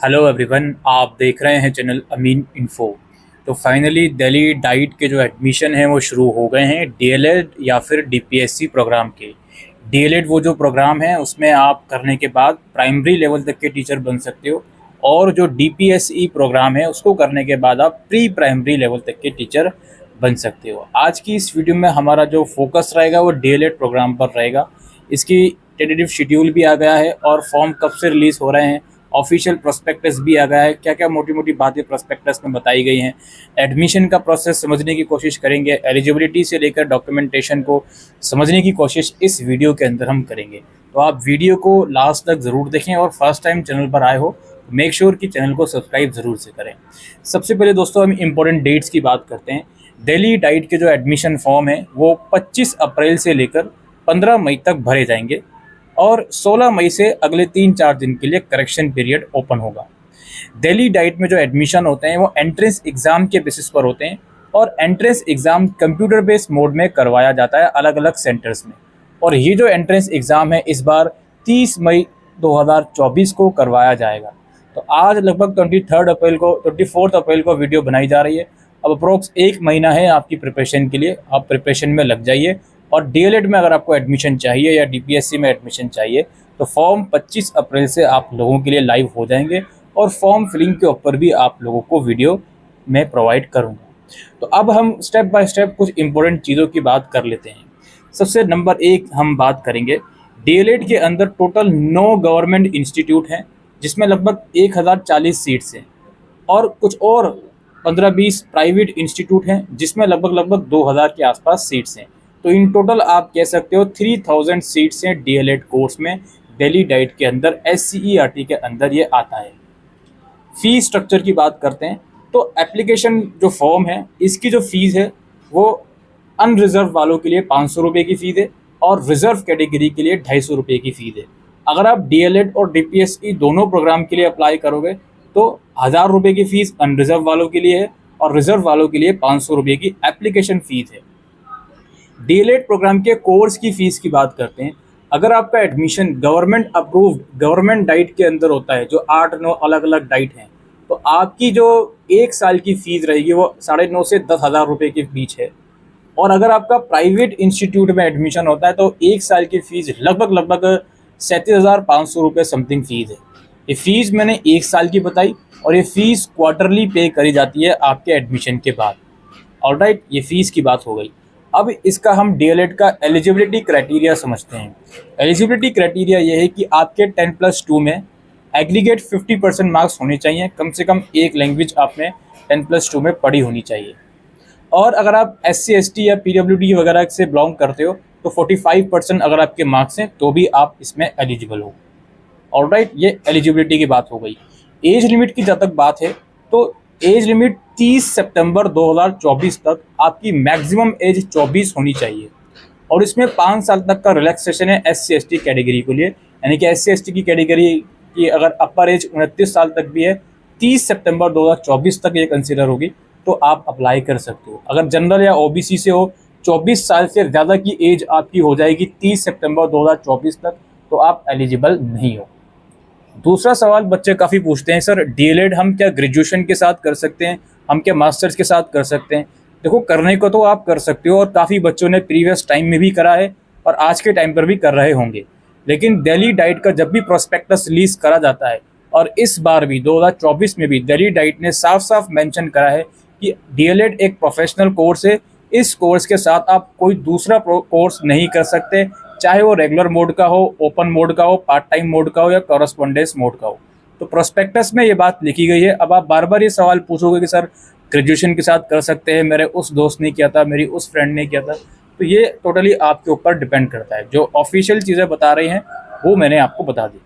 Hello everyone, आप देख रहे हैं चैनल अमीन इन्फो। तो फाइनली दिल्ली डाइट के जो एडमिशन हैं वो शुरू हो गए हैं, डीएलएड या फिर डीपीएससी प्रोग्राम के। डीएलएड वो जो प्रोग्राम है उसमें आप करने के बाद प्राइमरी लेवल तक के टीचर बन सकते हो, और जो डीपीएससी प्रोग्राम है उसको करने के बाद आप प्री प्राइमरी लेवल तक के टीचर बन सकते हो। आज की इस वीडियो में हमारा जो फोकस रहेगा वो डीएलएड प्रोग्राम पर रहेगा। इसकी टेंटेटिव शेड्यूल भी आ गया है और फॉर्म कब से रिलीज़ हो रहे हैं, ऑफिशियल प्रोस्पेक्टस भी आ गया है, क्या क्या मोटी मोटी बातें प्रोस्पेक्टस में बताई गई हैं। एडमिशन का प्रोसेस समझने की कोशिश करेंगे, एलिजिबिलिटी से लेकर डॉक्यूमेंटेशन को समझने की कोशिश इस वीडियो के अंदर हम करेंगे। तो आप वीडियो को लास्ट तक ज़रूर देखें, और फर्स्ट टाइम चैनल पर आए हो मेक श्योर कि चैनल को सब्सक्राइब ज़रूर से करें। सबसे पहले दोस्तों हम इंपॉर्टेंट डेट्स की बात करते हैं। दिल्ली डाइट के जो एडमिशन फॉर्म है वो 25 अप्रैल से लेकर 15 मई तक भरे जाएंगे, और 16 मई से अगले 3-4 दिन के लिए करेक्शन पीरियड ओपन होगा। दिल्ली डाइट में जो एडमिशन होते हैं वो एंट्रेंस एग्ज़ाम के बेसिस पर होते हैं, और entrance exam computer based mode में करवाया जाता है अलग अलग सेंटर्स में। और ये जो एंट्रेंस एग्ज़ाम है इस बार 30 मई 2024 को करवाया जाएगा। तो आज लगभग 24 अप्रैल को वीडियो बनाई जा रही है। अब अप्रोक्स 1 महीना है आपकी प्रिपरेशन के लिए, आप प्रिपरेशन में लग जाइए। और डीएलएड में अगर आपको एडमिशन चाहिए या डीपीएससी में एडमिशन चाहिए तो फॉर्म 25 अप्रैल से आप लोगों के लिए लाइव हो जाएंगे, और फॉर्म फिलिंग के ऊपर भी आप लोगों को वीडियो में प्रोवाइड करूँगा। तो अब हम स्टेप बाय स्टेप कुछ इंपॉर्टेंट चीज़ों की बात कर लेते हैं। सबसे नंबर 1 हम बात करेंगे, डीएलएड के अंदर टोटल 9 गवर्नमेंट इंस्टीट्यूट हैं जिसमें लगभग 1040 सीट्स हैं, और कुछ और 15-20 प्राइवेट इंस्टीट्यूट हैं जिसमें लगभग 2000 के आसपास सीट्स हैं। तो इन टोटल आप कह सकते हो 3000 सीट्स हैं डीएलएड कोर्स में। दिल्ली डाइट के अंदर एससीईआरटी के अंदर ये आता है। फीस स्ट्रक्चर की बात करते हैं तो एप्लीकेशन जो फॉर्म है इसकी जो फीस है वो अनरिजर्व वालों के लिए 500 रुपये की फ़ीस है, और रिजर्व कैटेगरी के लिए 250 रुपये की फ़ीस है। अगर आप डीएलएड और डीपीएससी दोनों प्रोग्राम के लिए अप्लाई करोगे तो 1000 रुपये की फ़ीस अनरिजर्व वालों के लिए है, और रिजर्व वालों के लिए 500 रुपये की एप्लीकेशन फ़ीस है। डीएलएड प्रोग्राम के कोर्स की फ़ीस की बात करते हैं। अगर आपका admission government approved government diet के अंदर होता है, जो 8-9 अलग अलग डाइट हैं, तो आपकी जो 1 साल की फ़ीस रहेगी वो 9,500 से 10,000 रुपये के बीच है। और अगर आपका प्राइवेट इंस्टीट्यूट में एडमिशन होता है तो 1 साल की फ़ीस लगभग 37,500 रुपये समथिंग फ़ीस है। ये फ़ीस मैंने 1 साल की बताई, और ये फ़ीस क्वार्टरली पे करी जाती है आपके एडमिशन के बाद। ऑलराइट, ये फ़ीस की बात हो गई। अब इसका हम डीएलएड का एलिजिबिलिटी क्राइटेरिया समझते हैं। एलिजिबिलिटी क्राइटेरिया ये है कि आपके 10+2 में एग्रीगेट 50% मार्क्स होने चाहिए, कम से कम एक लैंग्वेज आपने 10+2 में पढ़ी होनी चाहिए। और अगर आप SC ST या PWD वगैरह से बिलोंग करते हो तो 45% अगर आपके मार्क्स हैं तो भी आप इसमें एलिजिबल हो। ऑलराइट, ये एलिजिबिलिटी की बात हो गई। एज लिमिट की जब तक बात है तो एज लिमिट 30 सितंबर 2024 तक आपकी मैक्सिमम एज 24 होनी चाहिए, और इसमें 5 साल तक का रिलैक्सेशन है SC ST कैटेगरी के लिए। यानी कि SC ST की कैटेगरी की अगर अपर एज 29 साल तक भी है, 30 सितंबर 2024 तक ये कंसिडर होगी तो आप अप्लाई कर सकते हो। अगर जनरल या OBC से हो, 24 साल से ज़्यादा की एज आपकी हो जाएगी 30 सितंबर 2024 तक, तो आप एलिजिबल नहीं हो। दूसरा सवाल बच्चे काफ़ी पूछते हैं, सर डीएलएड हम क्या ग्रेजुएशन के साथ कर सकते हैं, हम क्या मास्टर्स के साथ कर सकते हैं? देखो, करने को तो आप कर सकते हो, और काफ़ी बच्चों ने प्रीवियस टाइम में भी करा है और आज के टाइम पर भी कर रहे होंगे। लेकिन दिल्ली डाइट का जब भी प्रोस्पेक्टस रिलीज करा जाता है, और इस बार भी 2024 में भी दिल्ली डाइट ने साफ साफ मेंशन करा है कि डीएलएड एक प्रोफेशनल कोर्स है। इस कोर्स के साथ आप कोई दूसरा कोर्स नहीं कर सकते, चाहे वो रेगुलर मोड का हो, ओपन मोड का हो, पार्ट टाइम मोड का हो या कॉरेस्पॉन्डेंस मोड का हो। तो प्रोस्पेक्टस में ये बात लिखी गई है। अब आप बार बार ये सवाल पूछोगे कि सर ग्रेजुएशन के साथ कर सकते हैं, मेरे उस दोस्त ने किया था, मेरी उस फ्रेंड ने किया था, तो ये टोटली आपके ऊपर डिपेंड करता है। जो ऑफिशियल चीज़ें बता रही हैं वो मैंने आपको बता दी।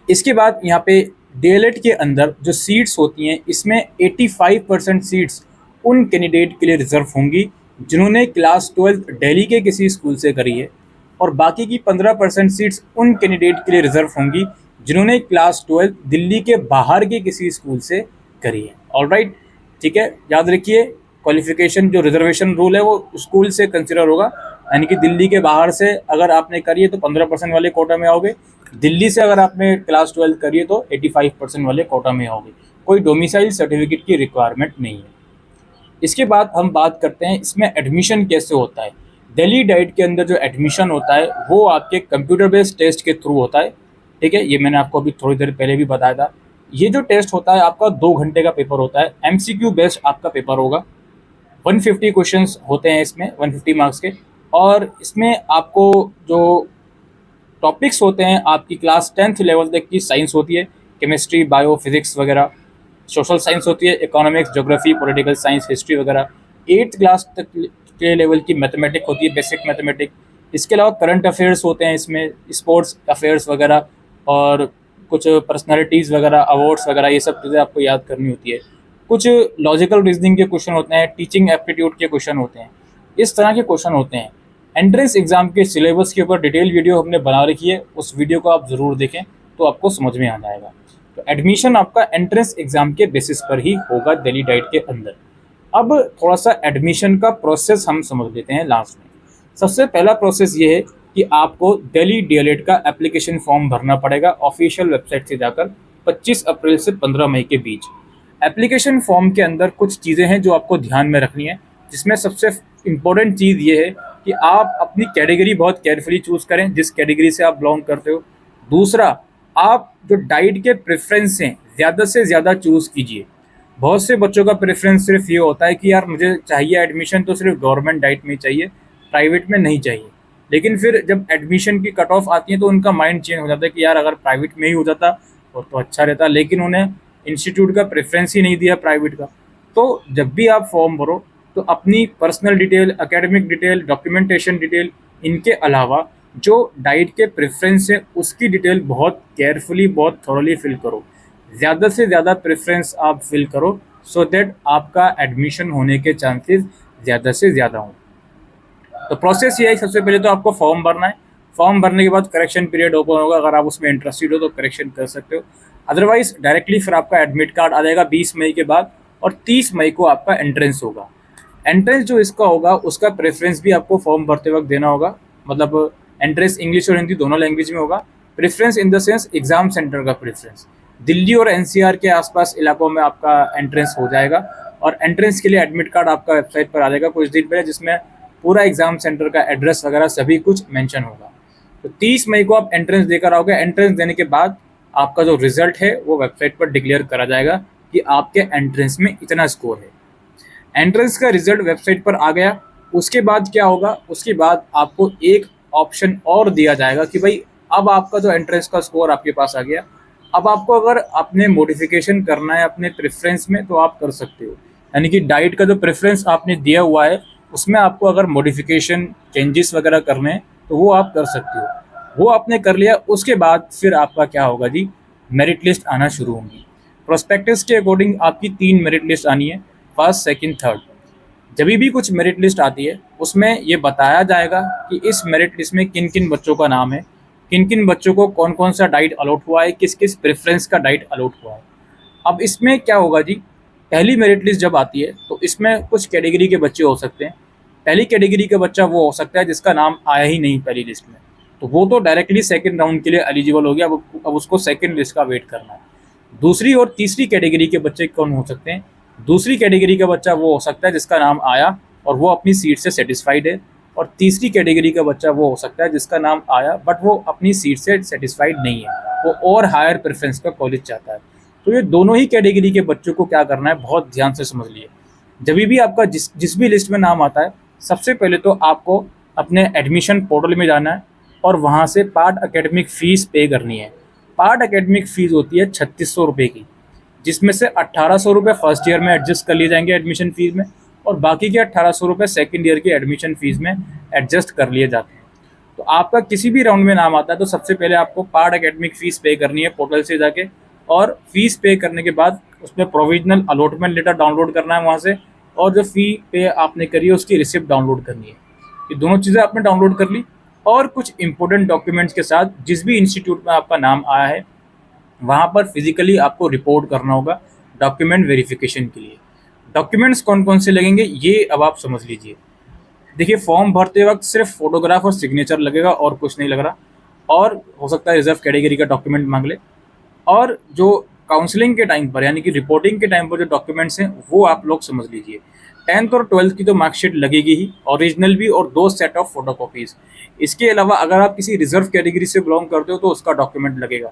इसके बाद यहाँ पे डीएलएड के अंदर जो सीट्स होती हैं इसमें 85% सीट्स उन कैंडिडेट के लिए रिजर्व होंगी जिन्होंने क्लास 12 दिल्ली के किसी स्कूल से करी है, और बाकी की 15% सीट्स उन कैंडिडेट के लिए रिजर्व होंगी जिन्होंने क्लास 12 दिल्ली के बाहर के किसी स्कूल से करी है। ऑलराइट, ठीक है, याद रखिए क्वालिफिकेशन जो रिजर्वेशन रूल है वो स्कूल से कंसिडर होगा। यानी कि दिल्ली के बाहर से अगर आपने करी है तो 15% वाले कोटा में आओगे, दिल्ली से अगर आपने क्लास 12 करी है तो 85% वाले कोटा में होगी, कोई डोमिसाइल सर्टिफिकेट की रिक्वायरमेंट नहीं है। इसके बाद हम बात करते हैं इसमें एडमिशन कैसे होता है। दिल्ली डाइट के अंदर जो एडमिशन होता है वो आपके कंप्यूटर बेस्ड टेस्ट के थ्रू होता है, ठीक है। ये मैंने आपको अभी थोड़ी देर पहले भी बताया था। ये जो टेस्ट होता है आपका 2 घंटे का पेपर होता है, एमसीक्यू बेस्ड आपका पेपर होगा। 150 क्वेश्चंस होते हैं इसमें, 150 मार्क्स के। और इसमें आपको जो टॉपिक्स होते हैं, आपकी क्लास 10th लेवल तक की साइंस होती है, केमिस्ट्री, बायो, फिजिक्स वगैरह। सोशल साइंस होती है, economics, geography, political science, history वगैरह। 8th क्लास तक के लेवल की मैथमेटिक होती है, बेसिक मैथमेटिक। इसके अलावा करंट अफेयर्स होते हैं इसमें, स्पोर्ट्स अफेयर्स वगैरह, और कुछ पर्सनालिटीज़ वगैरह, अवार्ड्स वगैरह, ये सब चीज़ें आपको याद करनी होती है। कुछ लॉजिकल रीजनिंग के क्वेश्चन होते हैं, टीचिंग एप्टीट्यूड के क्वेश्चन होते हैं, इस तरह के क्वेश्चन होते हैं। एंट्रेंस एग्जाम के सिलेबस के ऊपर डिटेल वीडियो हमने बना रखी है, उस वीडियो को आप ज़रूर देखें तो आपको समझ में आ जाएगा। तो एडमिशन आपका एंट्रेंस एग्जाम के बेसिस पर ही होगा दिल्ली डाइट के अंदर। अब थोड़ा सा एडमिशन का प्रोसेस हम समझ लेते हैं लास्ट में। सबसे पहला प्रोसेस ये है कि आपको दिल्ली डीएलएड का एप्लीकेशन फॉर्म भरना पड़ेगा ऑफिशियल वेबसाइट से जाकर 25 अप्रैल से 15 मई के बीच। एप्लीकेशन फॉर्म के अंदर कुछ चीज़ें हैं जो आपको ध्यान में रखनी है, जिसमें सबसे इम्पोर्टेंट चीज़ ये है कि आप अपनी कैटेगरी बहुत केयरफुली चूज़ करें, जिस कैटेगरी से आप बिलोंग करते हो। दूसरा, आप जो डाइट के प्रेफरेंस हैं ज़्यादा से ज़्यादा चूज़ कीजिए। बहुत से बच्चों का प्रेफरेंस सिर्फ ये होता है कि यार मुझे चाहिए एडमिशन तो सिर्फ गवर्नमेंट डाइट में चाहिए, प्राइवेट में नहीं चाहिए। लेकिन फिर जब एडमिशन की कट ऑफ आती है तो उनका माइंड चेंज हो जाता है कि यार अगर प्राइवेट में ही हो जाता और तो अच्छा रहता, लेकिन उन्हें इंस्टीट्यूट का प्रेफरेंस ही नहीं दिया प्राइवेट का। तो जब भी आप फॉर्म भरो तो अपनी personal detail, academic detail, documentation detail, इनके अलावा जो डाइट के प्रेफरेंस है उसकी डिटेल बहुत केयरफुली, बहुत थॉरली फिल करो। ज़्यादा से ज़्यादा प्रेफरेंस आप फिल करो सो दैट आपका एडमिशन होने के चांसेस ज़्यादा से ज़्यादा हों। तो प्रोसेस ये है, सबसे पहले तो आपको फॉर्म भरना है। फॉर्म भरने के बाद करेक्शन पीरियड ओपन होगा, अगर आप उसमें इंटरेस्टेड हो तो करेक्शन कर सकते हो, अदरवाइज डायरेक्टली फिर आपका एडमिट कार्ड आ जाएगा 20 मई के बाद, और 30 मई को आपका एंट्रेंस होगा। एंट्रेंस जो इसका होगा उसका प्रेफरेंस भी आपको फॉर्म भरते वक्त देना होगा, मतलब एंट्रेंस इंग्लिश और हिंदी दोनों लैंग्वेज में होगा। Preference in the sense exam centre का प्रेफरेंस। दिल्ली और एनसीआर के आसपास इलाकों में आपका एंट्रेंस हो जाएगा, और एंट्रेंस के लिए एडमिट कार्ड आपका वेबसाइट पर आ जाएगा कुछ दिन पहले, जिसमें पूरा एग्जाम सेंटर का एड्रेस वगैरह सभी कुछ मेंशन होगा। तो 30 मई को आप एंट्रेंस देकर आओगे। एंट्रेंस देने के बाद आपका जो रिजल्ट है वो वेबसाइट पर डिक्लेयर करा जाएगा कि आपके एंट्रेंस में इतना स्कोर है। एंट्रेंस का रिजल्ट वेबसाइट पर आ गया, उसके बाद क्या होगा, उसके बाद आपको एक ऑप्शन और दिया जाएगा कि भाई अब आपका जो एंट्रेंस का स्कोर आपके पास आ गया, अब आपको अगर अपने मॉडिफिकेशन करना है अपने प्रेफरेंस में तो आप कर सकते हो। यानी कि डाइट का जो प्रेफरेंस आपने दिया हुआ है उसमें आपको अगर मॉडिफिकेशन, चेंजेस वगैरह करने हैं तो वो आप कर सकते हो। वो आपने कर लिया, उसके बाद फिर आपका क्या होगा जी, मेरिट लिस्ट आना शुरू होंगी। प्रोस्पेक्टस के अकॉर्डिंग आपकी 3 मेरिट लिस्ट आनी है, फर्स्ट, सेकंड, थर्ड। जब भी कुछ मेरिट लिस्ट आती है उसमें ये बताया जाएगा कि इस मेरिट लिस्ट में किन किन बच्चों का नाम है, किन किन बच्चों को कौन कौन सा डाइट अलॉट हुआ है, किस किस प्रेफरेंस का डाइट अलॉट हुआ है। अब इसमें क्या होगा जी, पहली मेरिट लिस्ट जब आती है तो इसमें कुछ कैटेगरी के बच्चे हो सकते हैं। पहली कैटेगरी का बच्चा वो हो सकता है जिसका नाम आया ही नहीं पहली लिस्ट में, तो वो तो डायरेक्टली सेकंड राउंड के लिए एलिजिबल हो गया, अब उसको सेकंड लिस्ट का वेट करना है। दूसरी और तीसरी कैटेगरी के बच्चे कौन हो सकते हैं, दूसरी कैटेगरी का बच्चा वो हो सकता है जिसका नाम आया और वो अपनी सीट से सेटिस्फाइड है, और तीसरी कैटेगरी का बच्चा वो हो सकता है जिसका नाम आया बट वो अपनी सीट से सेटिस्फाइड नहीं है, वो और हायर प्रेफरेंस का कॉलेज चाहता है। तो ये दोनों ही कैटेगरी के बच्चों को क्या करना है, बहुत ध्यान से समझ लिए। जब भी आपका जिस भी लिस्ट में नाम आता है, सबसे पहले तो आपको अपने एडमिशन पोर्टल में जाना है और वहाँ से पार्ट एकेडमिक फ़ीस पे करनी है। पार्ट एकेडमिक फ़ीस होती है 3600 रुपये की, जिसमें से 1800 रुपये फर्स्ट ईयर में एडजस्ट कर लिए जाएंगे एडमिशन फ़ीस में, और बाकी के 1800 रुपये सेकेंड ईयर की एडमिशन फ़ीस में एडजस्ट कर लिए जाते हैं। तो आपका किसी भी राउंड में नाम आता है तो सबसे पहले आपको पार्ट एकेडमिक फ़ीस पे करनी है पोर्टल से जाके, और फीस पे करने के बाद उसमें प्रोविजनल अलॉटमेंट लेटर डाउनलोड करना है वहाँ से, और जो फ़ी पे आपने करी है उसकी रिसिप्ट डाउनलोड करनी है। ये दोनों चीज़ें आपने डाउनलोड कर ली, और कुछ इंपॉर्टेंट डॉक्यूमेंट्स के साथ जिस भी इंस्टीट्यूट में आपका नाम आया है वहाँ पर फिजिकली आपको रिपोर्ट करना होगा डॉक्यूमेंट वेरिफिकेशन के लिए। डॉक्यूमेंट्स कौन कौन से लगेंगे ये अब आप समझ लीजिए। देखिए, फॉर्म भरते वक्त सिर्फ फोटोग्राफ और सिग्नेचर लगेगा और कुछ नहीं लग रहा, और हो सकता है रिजर्व कैटेगरी का डॉक्यूमेंट मांग ले। और जो काउंसलिंग के टाइम पर यानी कि रिपोर्टिंग के टाइम पर जो डॉक्यूमेंट्स हैं वो आप लोग समझ लीजिए। 10th और 12th की तो मार्कशीट लगेगी ही, ओरिजिनल भी और 2 सेट ऑफ फोटोकॉपीज़। इसके अलावा अगर आप किसी रिजर्व कैटेगरी से बिलोंग करते हो तो उसका डॉक्यूमेंट लगेगा।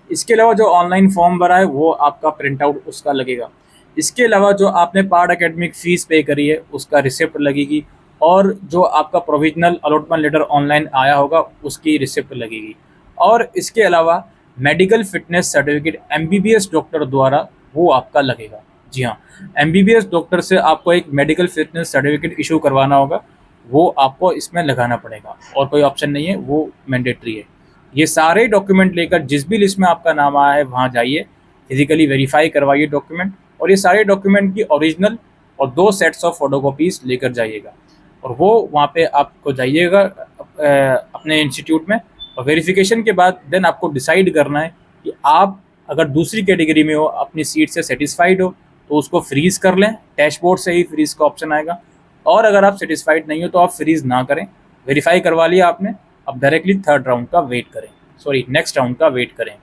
इसके अलावा जो ऑनलाइन फॉर्म भरा है वो आपका प्रिंट आउट उसका लगेगा। इसके अलावा जो आपने पार्ट एकेडमिक फ़ीस पे करी है उसका रिसिप्ट लगेगी, और जो आपका प्रोविजनल अलॉटमेंट लेटर ऑनलाइन आया होगा उसकी रिसिप्ट लगेगी। और इसके अलावा medical fitness certificate MBBS doctor द्वारा वो आपका लगेगा। जी हाँ, एमबीबीएस डॉक्टर से आपको एक मेडिकल फिटनेस सर्टिफिकेट इशू करवाना होगा, वो आपको इसमें लगाना पड़ेगा और कोई ऑप्शन नहीं है, वो मैंडेटरी है। ये सारे डॉक्यूमेंट लेकर जिस भी लिस्ट में आपका नाम आया है वहाँ जाइए, फिजिकली वेरीफाई करवाइए डॉक्यूमेंट, और ये सारे डॉक्यूमेंट की ओरिजिनल और 2 सेट्स ऑफ फोटोकॉपीज़ लेकर जाइएगा। और वो वहाँ पे आपको जाइएगा अपने इंस्टीट्यूट में, और वेरिफिकेशन के बाद देन आपको डिसाइड करना है कि आप अगर दूसरी कैटेगरी में हो, अपनी सीट से सेटिस्फाइड हो तो उसको फ्रीज़ कर लें, डैशबोर्ड से ही फ्रीज़ का ऑप्शन आएगा। और अगर आप सेटिस्फाइड नहीं हो तो आप फ्रीज़ ना करें, वेरीफाई करवा लिया आपने, अब डायरेक्टली थर्ड राउंड का वेट करें, नेक्स्ट राउंड का वेट करें।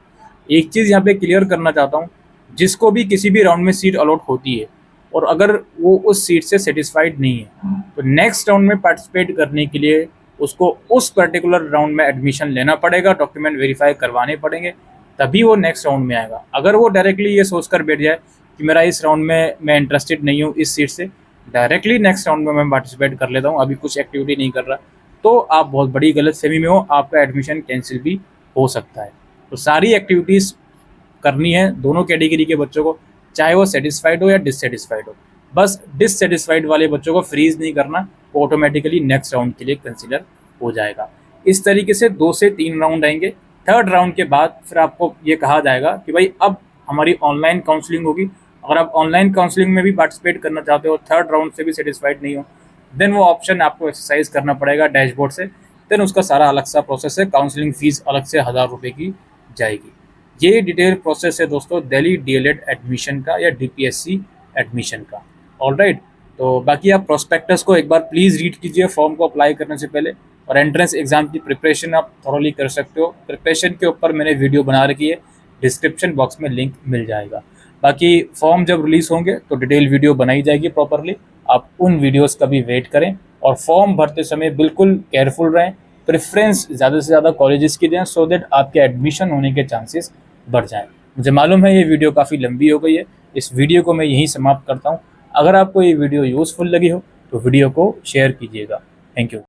एक चीज़ यहाँ पे क्लियर करना चाहता हूँ, जिसको भी किसी भी राउंड में सीट अलॉट होती है और अगर वो उस सीट से सेटिस्फाइड नहीं है तो नेक्स्ट राउंड में पार्टिसिपेट करने के लिए उसको उस पर्टिकुलर राउंड में एडमिशन लेना पड़ेगा, डॉक्यूमेंट वेरीफाई करवाने पड़ेंगे, तभी वो नेक्स्ट राउंड में आएगा। अगर वो डायरेक्टली ये सोचकर बैठ जाए कि मेरा इस राउंड में मैं इंटरेस्टेड नहीं हूँ इस सीट से, डायरेक्टली नेक्स्ट राउंड में मैं पार्टिसिपेट कर लेता हूँ, अभी कुछ एक्टिविटी नहीं कर रहा, तो आप बहुत बड़ी गलतफहमी में हो, आपका एडमिशन कैंसिल भी हो सकता है। तो सारी एक्टिविटीज़ करनी है दोनों कैटेगरी के बच्चों को, चाहे वो सेटिस्फाइड हो या डिससेटिस्फाइड हो। बस डिससेटिस्फाइड वाले बच्चों को फ्रीज नहीं करना, वो ऑटोमेटिकली नेक्स्ट राउंड के लिए कंसिडर हो जाएगा। इस तरीके से 2 से 3 राउंड आएंगे। थर्ड राउंड के बाद फिर आपको ये कहा जाएगा कि भाई अब हमारी ऑनलाइन काउंसलिंग होगी। अगर आप ऑनलाइन काउंसलिंग में भी पार्टिसिपेट करना चाहते हो, थर्ड राउंड से भी सेटिस्फाइड नहीं हो, देन वो ऑप्शन आपको एक्सरसाइज करना पड़ेगा डैशबोर्ड से, देन उसका सारा अलग सा प्रोसेस है, काउंसलिंग फ़ीस अलग से 1000 रुपये की जाएगी। ये डिटेल प्रोसेस है दोस्तों दिल्ली डीएलएड एडमिशन का या डीपीएससी एडमिशन का। ऑलराइट, तो बाकी आप प्रोस्पेक्टस को एक बार प्लीज़ रीड कीजिए फॉर्म को अप्लाई करने से पहले, और एंट्रेंस एग्ज़ाम की प्रिपरेशन आप थॉरली कर सकते हो। प्रिपरेशन के ऊपर मैंने वीडियो बना रखी है, डिस्क्रिप्शन बॉक्स में लिंक मिल जाएगा। बाकी फॉर्म जब रिलीज़ होंगे तो डिटेल वीडियो बनाई जाएगी प्रॉपरली, आप उन वीडियोज़ का भी वेट करें। और फॉर्म भरते समय बिल्कुल केयरफुल रहें, प्रेफरेंस ज़्यादा से ज़्यादा कॉलेजेस की दें, सो दैट आपके एडमिशन होने के चांसेस बढ़ जाएं। मुझे मालूम है ये वीडियो काफ़ी लंबी हो गई है, इस वीडियो को मैं यहीं समाप्त करता हूँ। अगर आपको ये वीडियो यूज़फुल लगी हो तो वीडियो को शेयर कीजिएगा। Thank you.